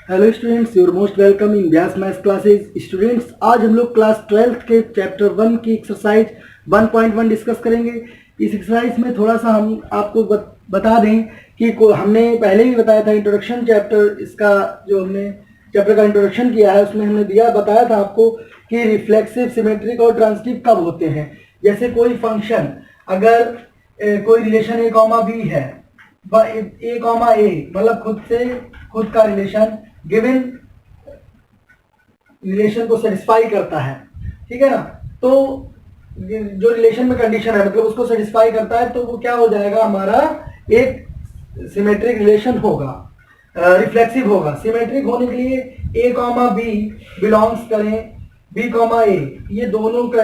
Hello students, your most welcome in Vyas maths classes. Students, आज हम लोग क्लास 12th के चैप्टर 1 की एक्सरसाइज 1.1 डिस्कस करेंगे। इस एक्सरसाइज में थोड़ा सा हम आपको बता दें कि हमने पहले भी बताया था इंट्रोडक्शन चैप्टर, इसका जो हमने चैप्टर का इंट्रोडक्शन किया है उसमें हमने बताया था आपको कि रिफ्लेक्सिव, सिमेट्रिक और ट्रांजिटिव कब होते हैं। जैसे कोई फंक्शन अगर कोई रिलेशन ए कॉमा बी है, ए कॉमा ए मतलब खुद का रिलेशन गिवन रिलेशन को सेटिस्फाई करता है, ठीक है ना। तो जो रिलेशन में कंडीशन है मतलब उसको सेटिस्फाई करता है, तो वो क्या हो जाएगा, हमारा एक सिमेट्रिक रिलेशन होगा, रिफ्लेक्सिव होगा। सिमेट्रिक होने के लिए ए कॉमा बी बिलोंग्स करें बी कॉमा ए, ये दोनों का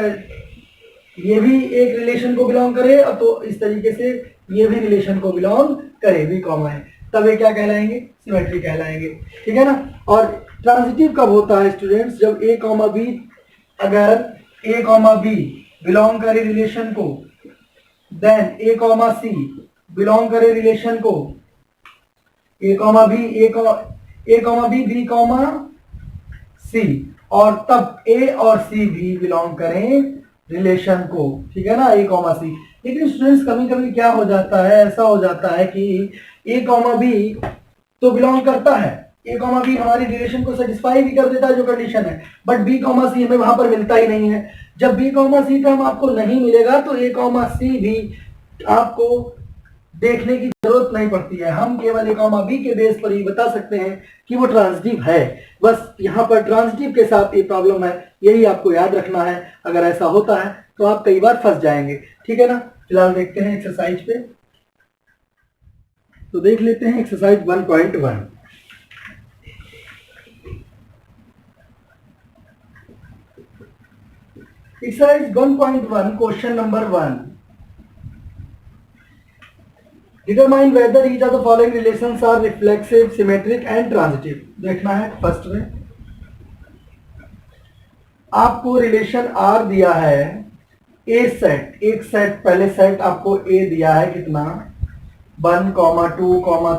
ये भी एक रिलेशन को बिलोंग करे और तो इस तरीके से ये भी रिलेशन को बिलोंग करे बी कॉमा ए, तब ये क्या कहलाएंगे, सिमेट्रिक कहलाएंगे, ठीक है ना। और ट्रांजिटिव कब होता है स्टूडेंट्स, जब ए कॉमा बी, अगर ए कॉमा बी बिलोंग करे रिलेशन को, देन ए कॉमा सी बिलोंग करे रिलेशन को, ए कॉमा बी बी कॉमा सी, और तब ए और सी भी बिलोंग करें रिलेशन को, ठीक है ना, ए कॉमा सी। लेकिन स्टूडेंट्स कभी कभी क्या हो जाता है, ऐसा हो जाता है कि ए कॉमा बी तो बिलोंग करता है, ए कॉमा बी हमारी रिलेशन को सेटिस्फाई भी कर देता है जो कंडीशन है, बट बी कॉमा सी हमें वहां पर मिलता ही नहीं है। जब बी कॉमा सी टर्म आपको नहीं मिलेगा तो ए कॉमा सी भी आपको देखने की जरूरत नहीं पड़ती है। हम केवल ए कॉमा बी के बेस पर ही बता सकते हैं कि वो ट्रांजिटिव है। बस यहाँ पर ट्रांजिटिव के साथ ये प्रॉब्लम है, यही आपको याद रखना है। अगर ऐसा होता है तो आप कई बार फंस जाएंगे, ठीक है ना। फिलहाल देखते हैं एक्सरसाइज पे, तो देख लेते हैं exercise 1.1। Exercise 1.1 question number 1, determine whether each of the following relations are reflexive, symmetric and transitive. देखना है फर्स्ट में आपको रिलेशन आर दिया है, ए सेट, एक सेट, पहले सेट आपको ए दिया है कितना, 1, 2,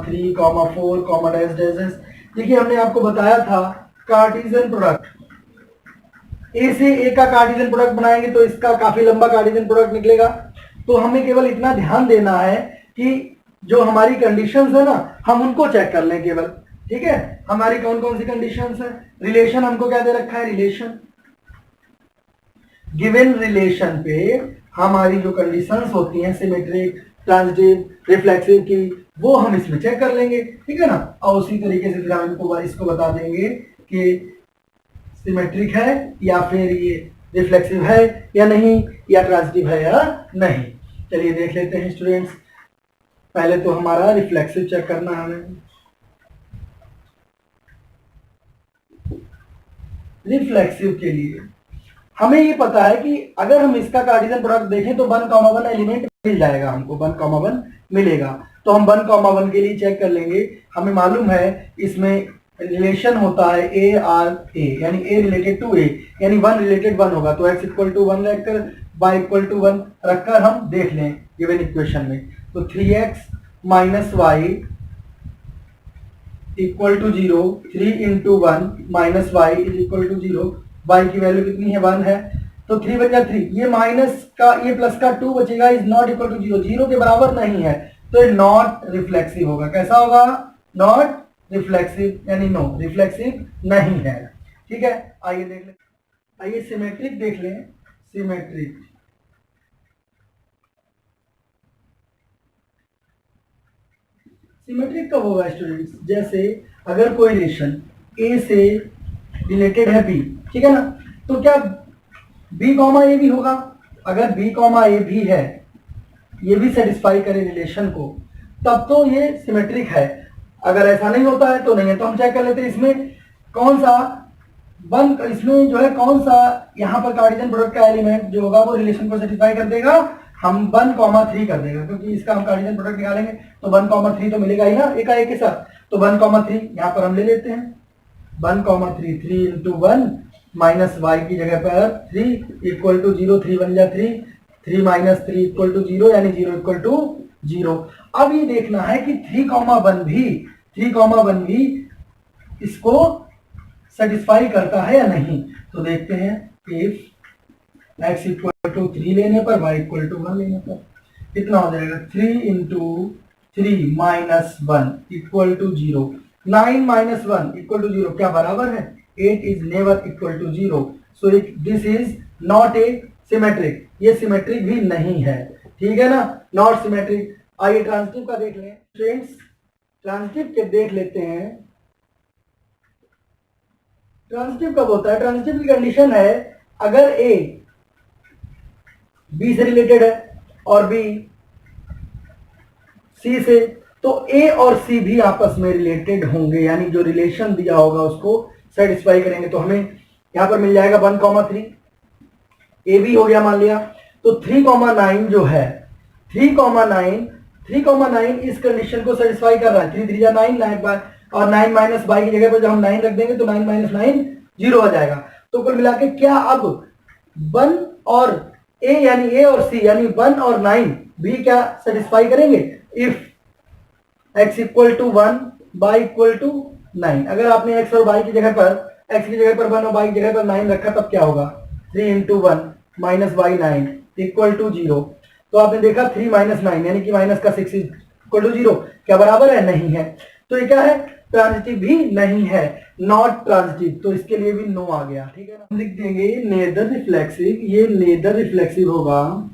3, 4, डैश डैश। देखिए हमने आपको बताया था कार्टेशियन प्रोडक्ट, ए से ए का कार्टेशियन प्रोडक्ट बनाएंगे तो इसका काफी लंबा कार्टेशियन प्रोडक्ट निकलेगा। तो हमें केवल इतना ध्यान देना है कि जो हमारी कंडीशंस है ना, हम उनको चेक कर लें केवल, ठीक है। हमारी कौन कौन सी कंडीशंस है, रिलेशन हमको क्या दे रखा है, रिलेशन गिवन रिलेशन पे हमारी जो कंडीशंस होती हैं सिमेट्रिक, ट्रांजिटिव, रिफ्लेक्सिव की, वो हम इसमें चेक कर लेंगे, ठीक है ना। और उसी तरीके से फिर हम इसको बता देंगे कि सिमेट्रिक है या फिर ये रिफ्लेक्सिव है या नहीं, या ट्रांजिटिव है या नहीं। चलिए देख लेते हैं स्टूडेंट्स। पहले तो हमारा रिफ्लेक्सिव चेक करना है हमें। रिफ्लेक्सिव के लिए हमें ये पता है कि अगर हम इसका कार्टेशियन प्रोडक्ट देखें तो 1, 1 एलिमेंट मिल जाएगा हमको, 1, 1 मिलेगा। तो हम 1, 1 के लिए चेक कर लेंगे। हमें मालूम है इसमें रिलेशन होता है ए आर ए, यानी ए रिलेटेड टू ए, यानी 1 रिलेटेड 1 होगा। तो x इक्वल टू 1 रखकर y इक्वल टू 1 रखकर हम देख लें गिवन इक्वेशन में, तो 3x minus Y equal to 0, 3 into 1 minus Y is equal to 0। y की वैल्यू कितनी है, 1 है, तो 3 बचा 3, ये माइनस का ये प्लस का 2 बचेगा, इज नॉट इक्वल टू 0, 0 के बराबर नहीं है, तो ये नॉट रिफ्लेक्सिव होगा। कैसा होगा, नॉट रिफ्लेक्सिव, यानी नो रिफ्लेक्सिव नहीं है, ठीक है। आइए देख लें, आइए सिमेट्रिक देख लें। सिमेट्रिक सिमेट्रिक कब होगा स्टूडेंट्स, जैसे अगर कोई रिलेशन ए से रिलेटेड है बी, ठीक है ना, तो क्या बी कॉमा ए भी होगा। अगर बी कॉमा ए भी है, ये भी सेटिस्फाई करे रिलेशन को, तब तो ये सिमेट्रिक है। अगर ऐसा नहीं होता है तो नहीं है। तो हम चेक कर लेते हैं इसमें कौन सा इसमें जो है कौन सा यहाँ पर कार्टेशियन प्रोडक्ट का एलिमेंट जो होगा वो रिलेशन को सेटिस्फाई कर देगा। हम 1, 3 कर देगा, क्योंकि इसका हम कार्टेशियन प्रोडक्ट निकालेंगे तो 1, 3 तो मिलेगा ही ना एक के साथ। तो 1, 3 यहाँ पर हम ले लेते हैं, 1, 3 इंटू 1 माइनस वाई की जगह पर 3 इक्वल टू 0, 3 बन जा 3, 3 माइनस 3 इक्वल टू 0, यानी 0 इक्वल टू 0। अब ये देखना है कि 3, 1 भी इसको सेटिस्फाई करता है या नहीं। तो देखते हैं, इफ x इक्वल टू 3 लेने पर, y इक्वल टू 1 लेने पर कितना हो जाएगा, 3 into 3 minus 1 equal to 0। 9 minus 1 equal to 0 क्या बराबर है, 8 is never equal to 0। So this is not a symmetric, ये सिमेट्रिक भी नहीं है, ठीक है ना, नॉट सिमेट्रिक। आइए ट्रांजिटिव का देख लें फ्रेंड्स, ट्रांजिटिव के देख लेते हैं। ट्रांजिटिव कब होता है, ट्रांजिटिव की कंडीशन है अगर ए बी से रिलेटेड है और बी सी से, तो ए और सी भी आपस में रिलेटेड होंगे, यानी जो रिलेशन दिया होगा उसको सेटिस्फाई करेंगे। तो हमें यहां पर मिल जाएगा 1,3, ए बी हो गया मान लिया। तो 3,9 जो है, 3,9 इस कंडीशन को सेटिस्फाई कर रहा है। 3 3 9 और 9 माइनस बाई की जगह पर जब हम 9 रख देंगे तो 9 माइनस 9 0 आ जाएगा। तो कुल मिला के क्या अब 1 और ए यानी ए और सी यानी 1 और 9 भी क्या सेटिस्फाई करेंगे, if x equal to 1 Y equal to 9। अगर आपने x और y की जगह पर, x की जगह पर 1 और y की जगह पर 9 रखा तब क्या होगा, 3 into 1 minus Y 9 equal to 0। तो आपने देखा 3 माइनस 9 यानी कि माइनस का 6 इक्वल टू 0 क्या बराबर है, नहीं है। तो ये क्या है, ट्रांजिटिव भी नहीं है, नॉट ट्रांजिटिव। तो इसके लिए भी नो आ गया, ठीक है ना। हम लिख देंगे नेदर रिफ्लेक्सिव, ये नेदर रिफ्लेक्सिव होगा,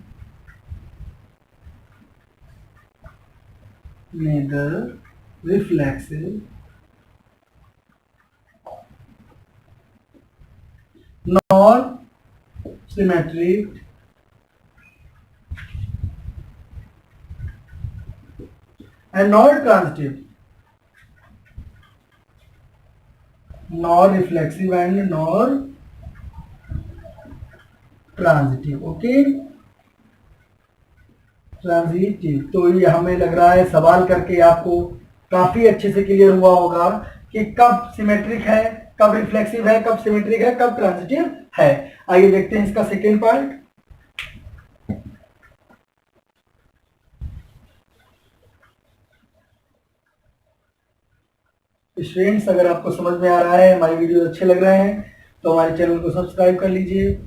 neither reflexive nor symmetric and nor transitive, nor reflexive and nor transitive, okay transitive. तो ये हमें लग रहा है सवाल करके आपको काफी अच्छे से क्लियर हुआ होगा कि कब सिमेट्रिक है, कब रिफ्लेक्सिव है, कब सिमेट्रिक है, कब ट्रांजिटिव है। आइए देखते हैं इसका सेकेंड पार्ट। स्टूडेंट्स, अगर आपको समझ में आ रहा है, हमारे वीडियो अच्छे लग रहे हैं तो हमारे चैनल को सब्सक्राइब कर लीजिए।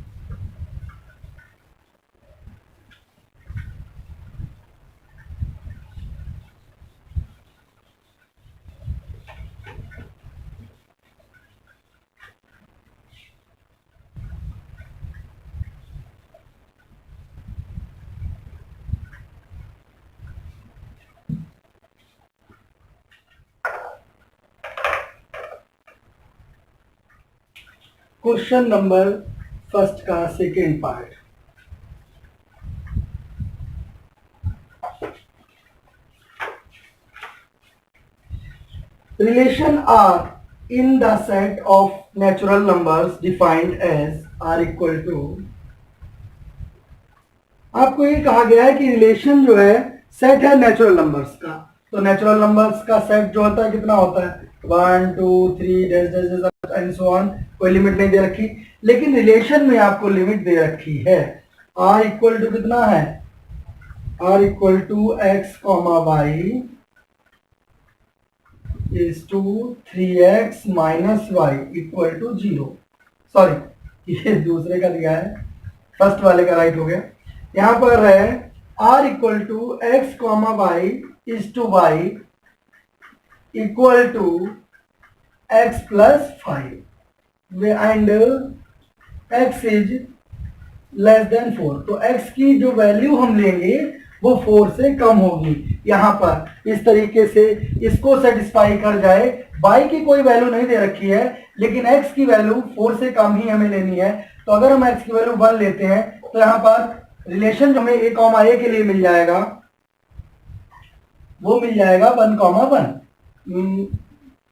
क्वेश्चन नंबर फर्स्ट का second part. Relation R in the set of natural numbers defined as R equal to, आपको ये कहा गया है कि रिलेशन जो है सेट है नेचुरल नंबर्स का। तो नेचुरल नंबर्स का सेट जो होता है कितना होता है, 1 2 3 dash dash and so on, कोई लिमिट नहीं दे रखी, लेकिन रिलेशन में आपको लिमिट दे रखी है। r इक्वल टू कितना है, r equal to X comma Y is to 3x minus Y equal to 0। Sorry, ये दूसरे का दिया है, फर्स्ट वाले का राइट हो गया। यहां पर है r equal to X comma Y is to Y equal to x plus 5 and x is less than 4। तो x की जो वैल्यू हम लेंगे वो 4 से कम होगी। यहां पर इस तरीके से इसको सेटिस्फाई कर जाए, y की कोई वैल्यू नहीं दे रखी है लेकिन x की वैल्यू 4 से कम ही हमें लेनी है। तो अगर हम x की वैल्यू 1 लेते हैं तो यहां पर रिलेशन जो हमें a कॉमा a के लिए मिल जाएगा वो मिल जाएगा 1 कॉमा 1।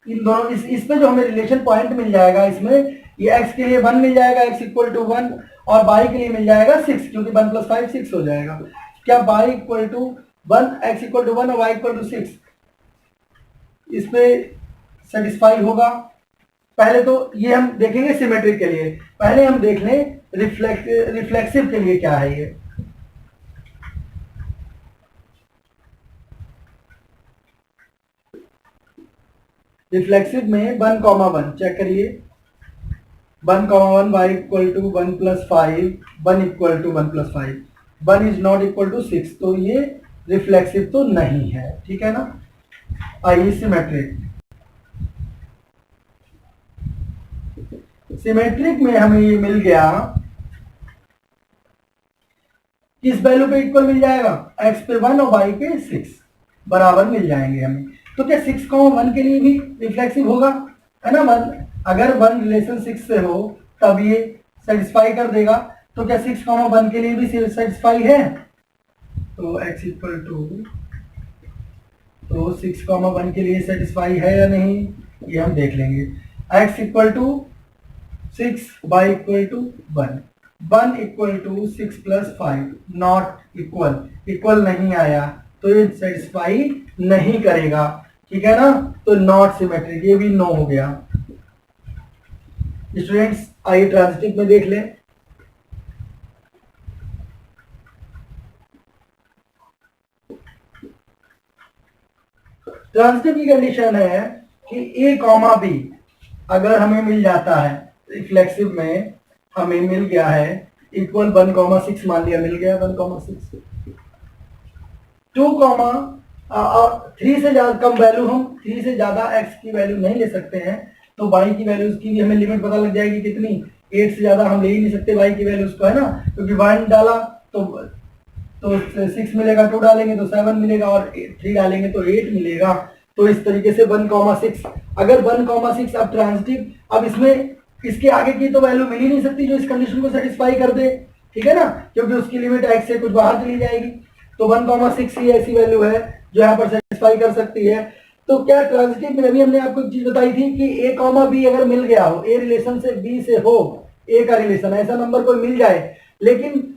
इन दोनों इस पे जो हमें रिलेशन पॉइंट मिल जाएगा, इसमें ये x के लिए 1 मिल जाएगा, x इक्वल टू 1, और y के लिए मिल जाएगा 6, क्योंकि 1 प्लस 5 6 हो जाएगा। क्या y equal to 1, x equal to 1 और y इक्वल टू 6 इस पे सेटिस्फाई होगा। पहले तो ये हम देखेंगे सिमेट्रिक के लिए, पहले हम देख लें रिफ्लेक्सिव के लिए क्या है ये। रिफ्लेक्सिव में 1,1 चेक करिए, 1,1 y equal to 1 plus 5, 1 equal to 1 plus 5, 1 is not equal to 6, तो ये रिफ्लेक्सिव तो नहीं है, ठीक है ना। आइए सिमेट्रिक, सिमेट्रिक में हमें ये मिल गया, किस वैल्यू पे इक्वल मिल जाएगा, x पे 1 और y पे 6 बराबर मिल जाएंगे हमें। तो क्या 6,1 के लिए भी रिफ्लेक्सिव होगा, है ना। 1 अगर 1 रिलेशन 6 से हो तब ये सेटिस्फाई कर देगा, तो क्या 6,1 के लिए भी सेटिस्फाई है, तो x इक्वल टू, तो 6,1 के लिए सेटिस्फाई है या नहीं ये हम देख लेंगे। x equal to 6, y equal to 1, 1 equal to 6 plus 5, not equal, equal नहीं आया तो ये सेटिस्फाई नहीं करेगा, ठीक है ना। तो नॉट सिमेट्रिक, ये भी नो हो गया। स्टूडेंट्स आइए ट्रांजिटिव में देख लें। ट्रांजिटिव की कंडीशन है कि a कॉमा बी अगर हमें मिल जाता है, रिफ्लेक्सिव में हमें मिल गया है इक्वल 1,6 मान लिया, मिल गया 1,6, 2,3 से ज्यादा कम वैल्यू, हम 3 से ज्यादा x की वैल्यू नहीं ले सकते हैं, तो y की वैल्यूज की भी हमें लिमिट पता लग जाएगी कितनी, 8 से ज्यादा हम ले ही नहीं सकते y की वैल्यूज को, है ना, क्योंकि 1 डाला तो 6 मिलेगा, 2 डालेंगे तो 7 मिलेगा, और 3 डालेंगे तो 8 मिलेगा। तो इस तरीके से 1,6, अगर 1,6 अब ट्रांजिटिव, अब इसमें इसके आगे की तो वैल्यू मिल ही नहीं सकती जो इस कंडीशन को सेटिस्फाई कर दे, ठीक है ना, क्योंकि उसकी लिमिट x से कुछ बाहर चली जाएगी। तो 1,6 ही ऐसी वैल्यू है जो यहाँ पर सेटिस्फाई कर सकती है। तो क्या ट्रांजिटिव में अभी हमने आपको एक चीज बताई थी कि a कॉमा b अगर मिल गया हो, a रिलेशन से b से हो, a का रिलेशन ऐसा नंबर कोई मिल जाए, लेकिन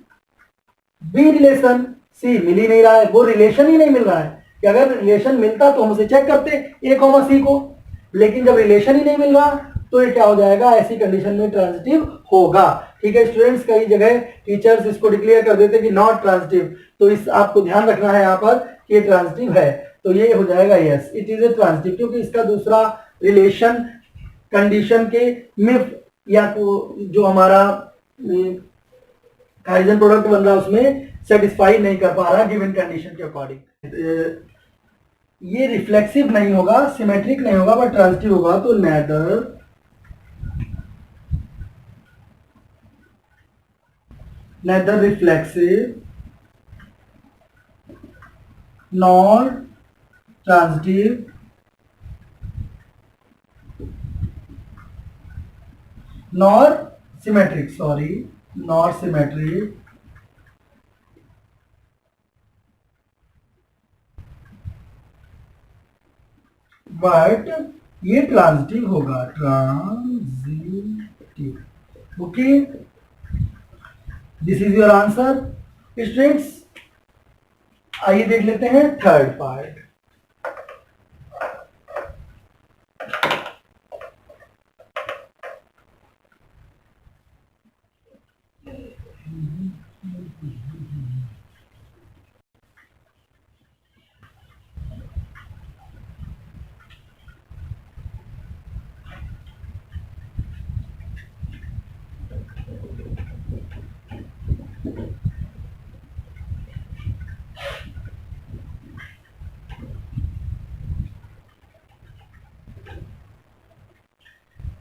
बी रिलेशन सी मिल ही नहीं रहा है, वो रिलेशन ही नहीं मिल रहा है, कि अगर रिलेशन मिलता तो हम उसे चेक करते ए कॉमा सी को, लेकिन जब रिलेशन ही नहीं मिल रहा तो ये क्या हो जाएगा, ऐसी कंडीशन में ट्रांजिटिव होगा, ठीक है स्टूडेंट्स। कई जगह टीचर्स इसको डिक्लेयर कर देते कि नॉट ट्रांजिटिव, तो इस आपको ध्यान रखना है यहाँ पर कि ये ट्रांजिटिव है, तो ये हो जाएगा yes, it is a transitive, क्योंकि इसका दूसरा रिलेशन कंडीशन के में या तो जो हमारा हाइड्रोजन प्रोडक्ट बन रहा है उसमें सेटिस्फाई नहीं कर पा रहा गिवन कंडीशन के अकॉर्डिंग। ये रिफ्लेक्सिव नहीं होगा, सिमेट्रिक नहीं होगा, बट ट्रांजिटिव होगा। तो neither reflexive nor transitive nor symmetric, sorry not symmetric, but ये ट्रांजिटिव होगा, transitive. Okay, this is your answer students. आइए देख लेते हैं थर्ड पार्ट।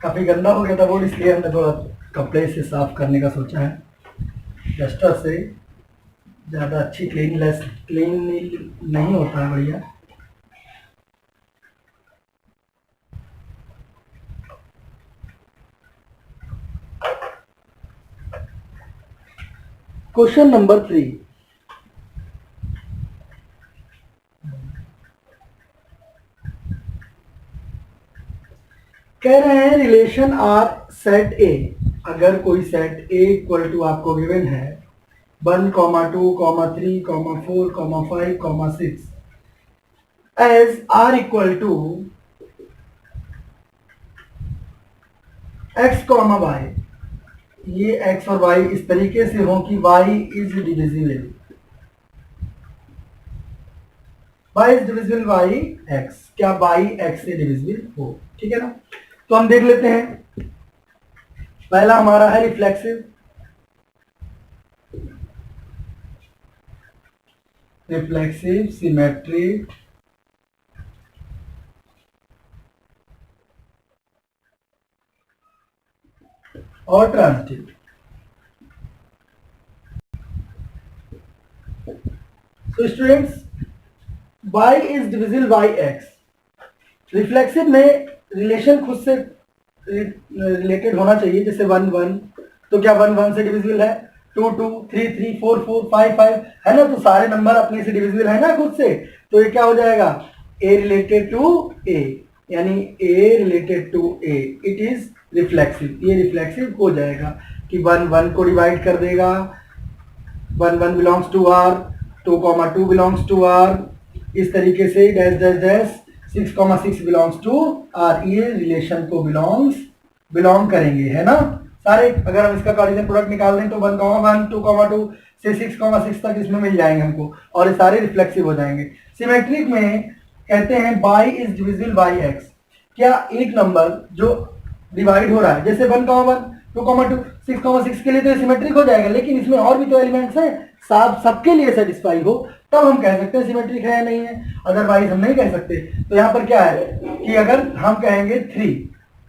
काफी गंदा हो गया था बोर्ड, इसलिए हमने थोड़ा कपड़े से साफ करने का सोचा है, डस्टर से। ज़्यादा अच्छी क्लीन नहीं होता है, बढ़िया। क्वेश्चन नंबर 3, कह रहे हैं रिलेशन आर सेट ए, अगर कोई सेट ए इक्वल टू आपको गिवन है 1, 2, 3, 4, 5, 6 as R equal to X comma Y, ये एक्स और वाई इस तरीके से हो कि Y is divisible, y is divisible by x, क्या y x से डिविजिबल हो, ठीक है ना। तो हम देख लेते हैं, पहला हमारा है रिफ्लेक्सिव, सिमेट्री और ट्रांजिटिव। तो students y is divisible by x, reflexive में रिलेशन खुद से रिलेटेड होना चाहिए, जैसे 1 1, तो क्या 1 1 से डिविजिबल है, 2 2, 3 3, 4 4, 5 5 है ना, तो सारे नंबर अपने से डिविजिबल है ना खुद से, तो ये क्या हो जाएगा, a रिलेटेड टू a, यानी a related to a, it is reflexive, ये रिफ्लेक्सिव हो जाएगा कि 1 1 को डिवाइड कर देगा, 1 1 belongs to r, 2 belongs to r, इस तरीके से dash dash dash 6 belongs to r, ये रिलेशन को बिलोंग करेंगे, है ना सारे। अगर हम इसका कार्टेशियन प्रोडक्ट निकाल दें तो 1 1, 2 2 से 6 तक इसमें मिल जाएंगे हमको, और ये सारे रिफ्लेक्सिव हो जाएंगे। सिमेट्रिक में कहते हैं y is divisible by x, क्या एक नंबर जो डिवाइड हो रहा है, जैसे 1 1, 2 2, 6 के लिए तो सिमेट्रिक हो जाएगा, लेकिन इसमें और भी तो एलिमेंट्स हैं, सबके लिए सेटिस्फाई हो तब हम कह सकते हैं सिमेट्रिक है या नहीं है, अदरवाइज हम नहीं कह सकते। तो यहाँ पर क्या है कि अगर हम कहेंगे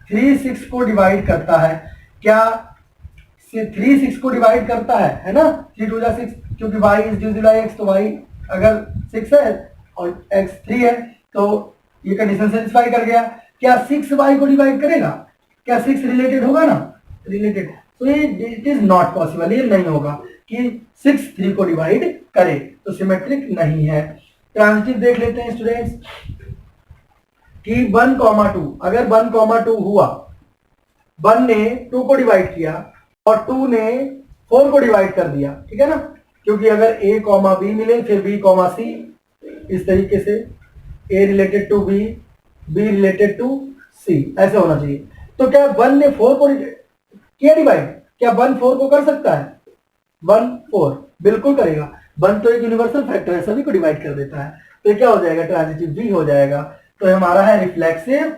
3 6 को डिवाइड करता है, क्या 3 6 को डिवाइड करता है ना, 3 2 6, क्योंकि y is divisible by x, तो y अगर 6 है और x 3 है तो ये कंडीशन सेटिस्फाई कर गया। क्या 6 y को डिवाइड करेगा, क्या 6 रिलेटेड होगा ना, रिलेटेड, तो ये इट इज नॉट पॉसिबल, ये नहीं होगा कि 6 3 को डिवाइड करे, तो सिमेट्रिक नहीं है। ट्रांजिटिव देख लेते हैं स्टूडेंट्स कि 1 2, अगर 1 2 हुआ, 1 ने 2 को डिवाइड किया और 2 ने 4 को डिवाइड कर दिया, ठीक है ना, क्योंकि अगर a b मिले फिर b c, इस तरीके से a related to b, b related to c, ऐसे होना चाहिए। तो क्या 1 ने 4 को किया डिवाइड, क्या 1 4 को कर सकता है, 1 4 बिल्कुल करेगा, 1 तो एक यूनिवर्सल फैक्टर है, सभी को डिवाइड कर देता है, तो ये क्या हो जाएगा, ट्रांजिटिव भी हो जाएगा। तो हमारा है reflexive,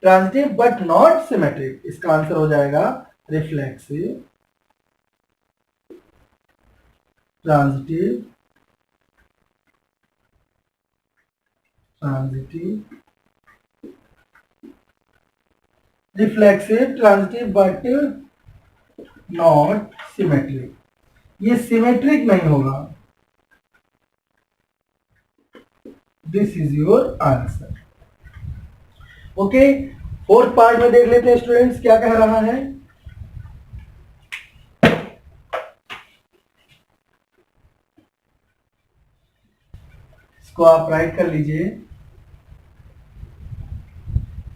transitive but not symmetric, इसका आंसर हो जाएगा reflexive, transitive reflexive, transitive but not symmetric, ये सिमेट्रिक नहीं होगा। This is your answer. Okay, fourth part में देख लेते हैं स्टूडेंट्स क्या कह रहा है। इसको आप राइट कर लीजिए,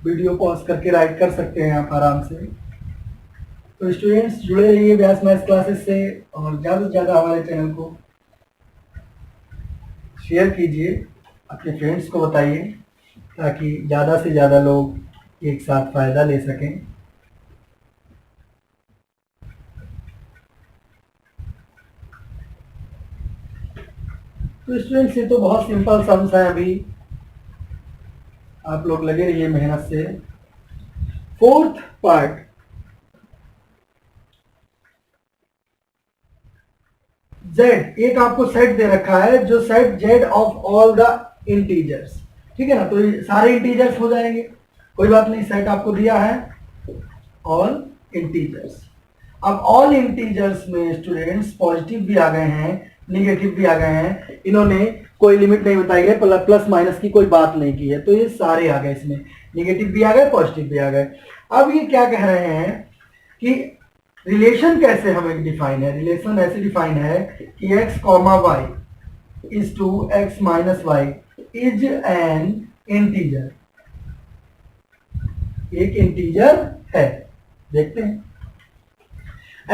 वीडियो पॉज करके राइट कर सकते हैं आप आराम से। तो स्टूडेंट्स जुड़े रहिए व्यास मैथ्स क्लासेस से, और ज़्यादा से ज़्यादा हमारे चैनल को शेयर कीजिए, अपने फ्रेंड्स को बताइए, ताकि ज़्यादा से ज़्यादा लोग एक साथ फ़ायदा ले सकें। तो स्टूडेंट्स ये तो बहुत सिंपल सम्स है, अभी आप लोग लगे रहिए मेहनत से। फोर्थ पार्ट, z, एक आपको सेट दे रखा है, जो set z of all the integers, ठीक है ना, तो ये सारे इंटीजर्स हो जाएंगे, कोई बात नहीं, सेट आपको दिया है ऑल इंटीजर्स। अब ऑल इंटीजर्स में स्टूडेंट्स पॉजिटिव भी आ गए हैं, निगेटिव भी आ गए हैं, इन्होंने कोई लिमिट नहीं बताई है, प्लस माइनस की कोई बात नहीं की है, तो ये सारे आ गए, इसमें निगेटिव भी आ गए, पॉजिटिव भी आ गए। अब ये क्या कह रहे हैं कि रिलेशन कैसे हमें डिफाइन है, रिलेशन ऐसे डिफाइन है कि x comma Y is to X minus Y is an integer, एक इंटीजर है, देखते हैं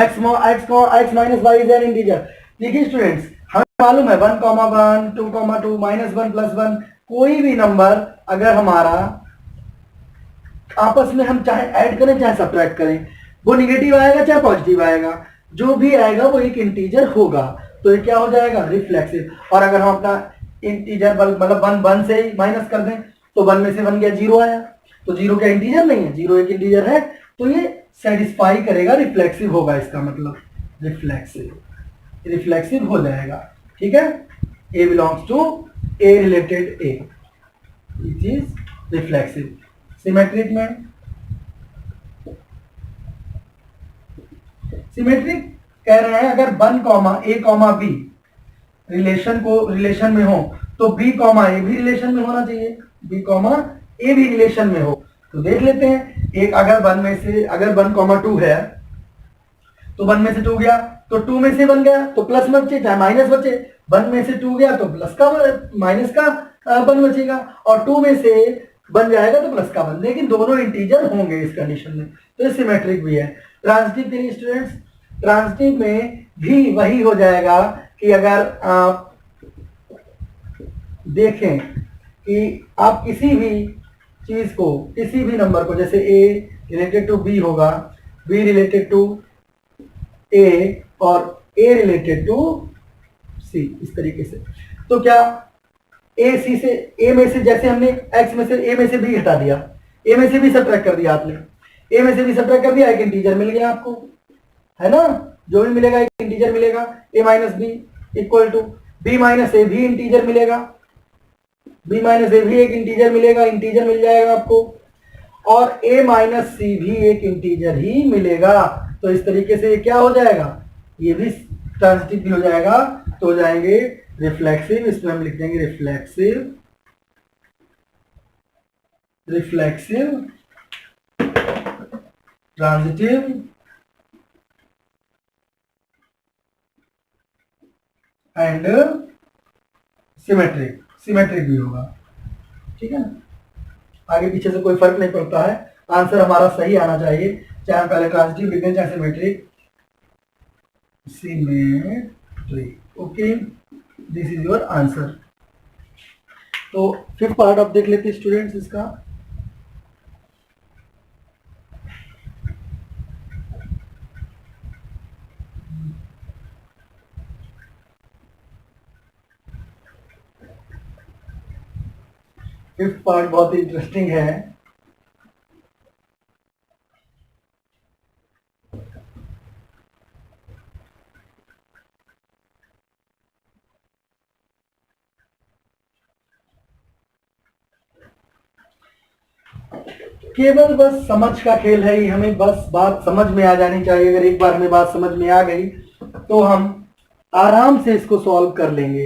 x minus Y is an integer. देखिए स्टूडेंट्स, हमें मालूम है 1 1, 2 2, -1 +1, कोई भी नंबर अगर हमारा आपस में हम चाहे ऐड करें चाहे सब्ट्रैक्ट करें, वो निगेटिव आएगा चाहे पॉजिटिव आएगा, जो भी आएगा वो एक इंटीजर होगा, तो ये क्या हो जाएगा, रिफ्लेक्सिव। और अगर हम अपना इंटीजर मतलब 1 से ही माइनस कर दें तो 1 में से 1 गया, 0 आया। तो 0 क्या इंटीजर नहीं है? 0 एक इंटीजर है, तो ये सेटिस्फाई करेगा, रिफ्लेक्सिव होगा, इसका मतलब रिफ्लेक्सिव हो जाएगा। ठीक है, A belongs to A related A, it is reflexive. Symmetric में सिमेट्रिक कह रहे हैं अगर 1 comma A comma B relation में हो तो बी कॉमा ए भी रिलेशन में होना चाहिए, बी कॉमा ए भी रिलेशन में हो। तो देख लेते हैं, एक अगर 1 कॉमा 2 है तो 1 में से 2 गया तो 2 में से 1 गया तो प्लस बचे चाहे माइनस बचे, 1 में से 2 गया तो प्लस का माइनस का 1 बचेगा, और 2 में से 1 जाएगा तो प्लस का 1, लेकिन दोनों इंटीजर होंगे इस कंडीशन में, तो ये सिमेट्रिक भी है। ट्रांजिटिव के लिए स्टूडेंट्स, ट्रांजिटिव में भी वही हो जाएगा कि अगर आप देखें कि आप किसी भी चीज को, किसी भी नंबर को, जैसे ए रिलेटेड टू बी होगा, बी रिलेटेड टू ए और ए रिलेटेड टू सी, इस तरीके से। तो क्या ए सी से, ए में से जैसे हमने एक्स में से ए में से बी हटा दिया, ए में से भी सब्ट्रैक्ट कर दिया आपने, ए में से भी सब्ट्रैक्ट कर दिया, एक इंटीजर मिल गया आपको, है ना? जो भी मिलेगा एक इंटीजर मिलेगा। A minus B equal to B minus A भी इंटीजर मिलेगा, बी माइनस ए भी एक इंटीजर मिलेगा, इंटीजर मिल जाएगा आपको, और ए माइनस सी भी एक इंटीजर ही मिलेगा। तो इस तरीके से ये क्या हो जाएगा, ये भी ट्रांजिटिव भी हो जाएगा, तो हो जाएंगे रिफ्लेक्सिव। इसमें हम लिख देंगे रिफ्लेक्सिव, ट्रांजिटिव एंड सिमेट्रिक भी होगा। ठीक है ना, आगे पीछे से कोई फर्क नहीं पड़ता है, आंसर हमारा सही आना चाहिए, चाहे हम पहले ट्रांजिटिव लिख दें चाहे symmetric. Okay, this is your answer. तो 5th पार्ट आप देख लेते स्टूडेंट्स इसका। फिफ्थ पार्ट बहुत ही इंटरेस्टिंग है। केवल बस समझ का खेल है, ये हमें बस बात समझ में आ जानी चाहिए। अगर एक बार हमें बात समझ में आ गई तो हम आराम से इसको सॉल्व कर लेंगे।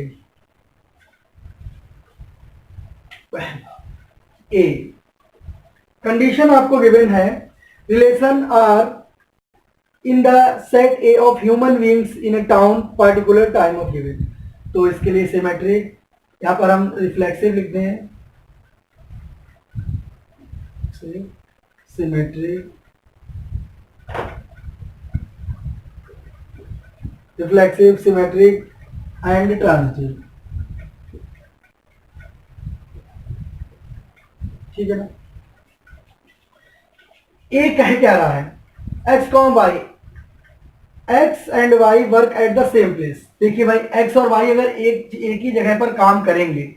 ए कंडीशन आपको गिवन है, relation R in the set A of human beings in a town particular time of given. तो इसके लिए सिमेट्रिक, यहां पर हम रिफ्लेक्सिव लिखते हैं, symmetric, reflexive, symmetric and transitive. ठीक है ना? ए कह क्या रहा है, X comma Y, X and Y work at the same place. देखिए भाई, एक्स और वाई अगर एक ही जगह पर काम करेंगे,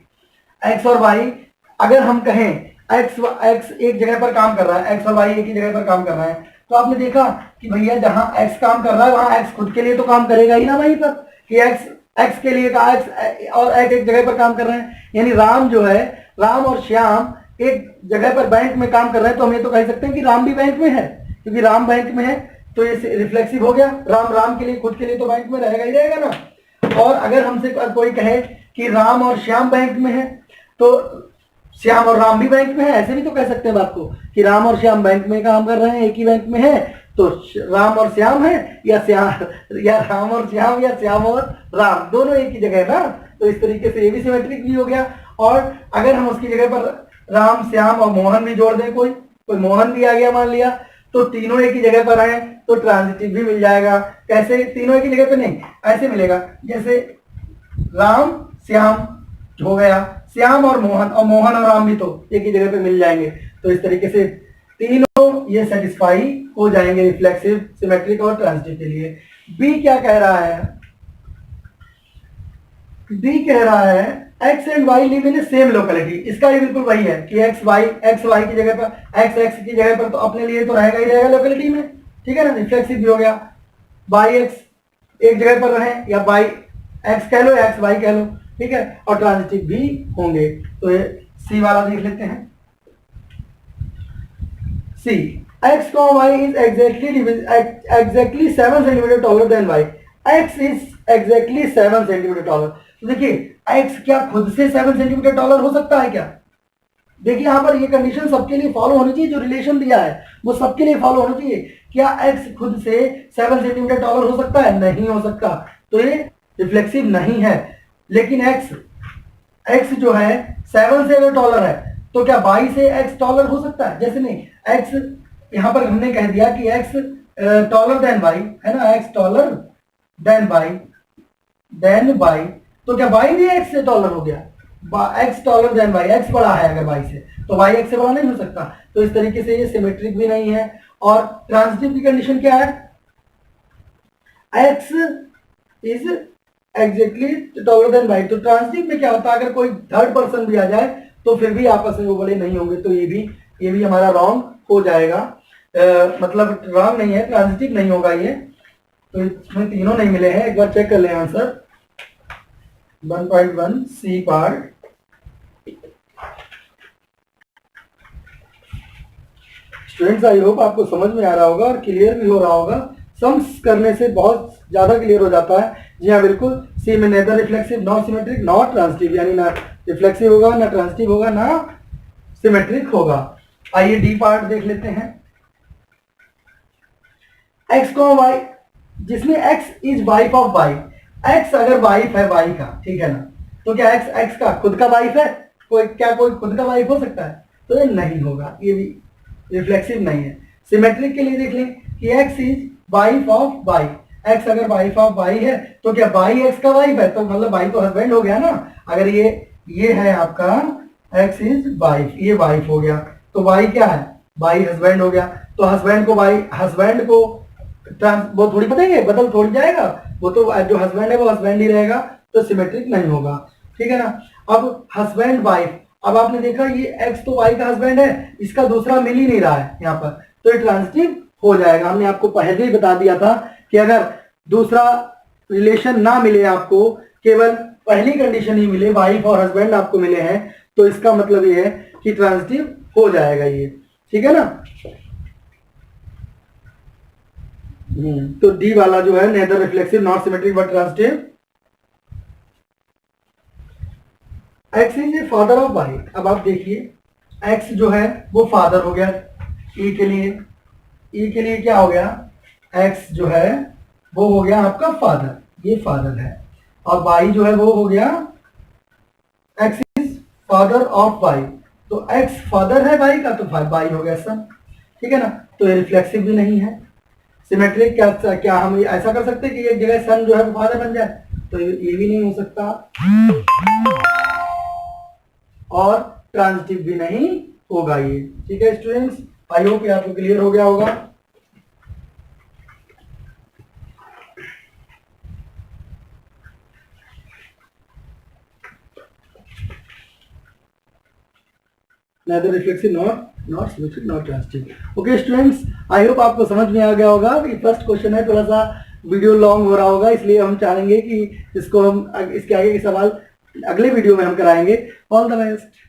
एक्स और वाई अगर हम कहें एक्स एक जगह पर काम कर रहा है, एक्स और वाई एक ही जगह पर काम कर रहा है, तो आपने देखा कि भैया जहां एक्स काम कर रहा है वहां एक्स खुद के लिए तो काम करेगा ही ना वहीं पर, कि एक्स के लिए का एक्स और एक्स एक जगह पर काम कर रहे हैं। यानी राम जो है, राम और श्याम एक जगह पर बैंक में काम कर रहे हैं, तो हम ये तो कह सकते हैं कि राम भी बैंक में है, क्योंकि राम बैंक में है तो ये रिफ्लेक्सिव हो गया। राम के लिए खुद के लिए तो बैंक में रहेगा ही रहेगा ना। और अगर हमसे कोई कहे कि राम और श्याम बैंक में है, तो श्याम और राम भी बैंक में है, ऐसे भी तो कह सकते हैं बात को कि राम और श्याम बैंक में काम कर रहे हैं, एक ही बैंक में है, तो राम और श्याम है, या राम और श्याम, या श्याम और राम, दोनों एक ही जगह है ना। तो इस तरीके से ये भी सिमेट्रिक भी हो गया। और अगर हम उसकी जगह पर राम, श्याम और मोहन भी जोड़ दें, कोई मोहन भी आ गया मान लिया, तो तीनों एक ही जगह पर आए तो ट्रांजिटिव भी मिल जाएगा। कैसे? तीनों एक ही जगह पे नहीं, ऐसे मिलेगा जैसे राम श्याम हो गया, श्याम और मोहन और राम भी तो एक ही जगह पे मिल जाएंगे। तो इस तरीके से तीनों ये सेटिस्फाई हो जाएंगे रिफ्लेक्सिव, सिमेट्रिक और ट्रांजिटिव के लिए। बी क्या कह रहा है, डी कह रहा है X and Y live in same locality. इसका भी बिल्कुल वही है कि एक्स वाई की जगह पर एक्स की जगह पर तो अपने लिए तो रहेगा ही रहेगा लोकेलिटी में, ठीक है ना, रिफ्लेक्सिव भी हो गया। बाई एक्स एक जगह पर रहे या बाई एक्स कह लो या एक्स वाई कह लो, ठीक है, और ट्रांजिटिव भी होंगे। तो ये सी वाला देख लेते हैं। सी x, y is exactly 7 centimetre taller than y. x is exactly 7 centimetre taller. तो देखिए x क्या खुद से 7 सेंटीमीटर taller हो सकता है क्या? देखिए यहां पर ये कंडीशन सबके लिए फॉलो होनी चाहिए, जो रिलेशन दिया है वो सबके लिए फॉलो होना चाहिए। क्या x खुद से 7 सेंटीमीटर taller हो सकता है? नहीं हो सकता, तो ये रिफ्लेक्सिव नहीं है। लेकिन x जो है 7 से अगर टॉलर है तो क्या y से x टॉलर हो सकता है? जैसे नहीं, x यहां पर हमने कह दिया कि x टॉलर देन y है ना, x टॉलर देन y, तो क्या y भी x से टॉलर हो गया? x taller than y, x बड़ा है अगर y से, तो y x से बड़ा नहीं हो सकता। तो इस तरीके से ये सिमेट्रिक भी नहीं है। और ट्रांजिटिव की कंडीशन क्या है? x is exactly taller than y। तो ट्रांजिटिव में क्या होता है, अगर कोई थर्ड पर्सन भी आ जाए तो फिर भी आपस में वो बड़े नहीं होंगे, तो ये भी हमारा रॉन्ग हो जाएगा। मतलब रॉन्ग नहीं है, ट्रांजिटिव नहीं होगा ये। तो इसमें तीनों नहीं मिले हैं, एक बार चेक कर लें answer. 1.1 C part. Students I hope आपको समझ में आ रहा होगा और क्लियर भी हो रहा होगा। सम्स करने से बहुत ज्यादा क्लियर हो जाता है। जी हाँ बिल्कुल, सी में neither reflexive not symmetric not transitive, यानी ना रिफ्लेक्सिव होगा ना ट्रांजिटिव होगा ना सिमेट्रिक होगा। आइए डी पार्ट देख लेते हैं। एक्स को वाई, जिसमें X is wife of Y, X अगर वाइफ है वाई का, ठीक है ना, तो क्या एक्स का खुद का वाइफ है? कोई खुद का वाइफ हो सकता है? तो ये नहीं होगा, ये भी रिफ्लेक्सिव नहीं है। सिमेट्रिक के लिए देख लें कि X is wife of Y, X अगर वाइफ ऑफ वाई है तो क्या वाई एक्स का वाइफ है? तो मतलब वाई तो हस्बैंड हो गया ना। अगर ये है आपका एक्स इज वाइफ, ये वाइफ हो गया, तो वाई क्या है? वाई हस्बैंड हो गया। तो हस्बैंड को वो थोड़ी बदलेंगे, बदल थोड़ी जाएगा, वो तो जो हस्बैंड है वो हस्बैंड ही रहेगा, तो सिमेट्रिक नहीं होगा, ठीक है ना। अब हस्बैंड वाइफ, अब आपने देखा ये एक्स तो वाई का हस्बैंड है, इसका दूसरा मिल ही नहीं रहा है यहाँ पर, तो ये ट्रांजिटिव हो जाएगा। हमने आपको पहले ही बता दिया था कि अगर दूसरा रिलेशन ना मिले आपको, केवल पहली कंडीशन ही मिले, वाइफ और हस्बैंड आपको मिले हैं, तो इसका मतलब ये है कि ट्रांजिटिव हो जाएगा ये, ठीक है ना। तो डी वाला जो है neither reflexive not symmetric but transitive. X is a father of Y. अब आप देखिए एक्स जो है वो फादर हो गया, ई के लिए क्या हो गया? एक्स जो है वो हो गया आपका फादर, ये फादर है, और वाई जो है वो हो गया X is father of Y, तो एक्स फादर है वाई का, तो वाई हो गया सन, ठीक है ना। तो ये रिफ्लेक्सिव भी नहीं है। सिमेट्रिक क्या हम ऐसा कर सकते हैं कि एक जगह सन जो है वो फादर बन जाए? तो ये भी नहीं हो सकता, और ट्रांजिटिव भी नहीं होगा ये, ठीक है स्टूडेंट्स। आई होप ये आपको क्लियर हो गया होगा। neither reflexive not symmetric not transitive। Okay students, I hope आपको समझ में आ गया होगा। ये फर्स्ट क्वेश्चन है, थोड़ा सा वीडियो लॉन्ग हो रहा होगा, इसलिए हम चाहेंगे कि इसको हम इसके आगे के सवाल अगले वीडियो में हम कराएंगे। All the best.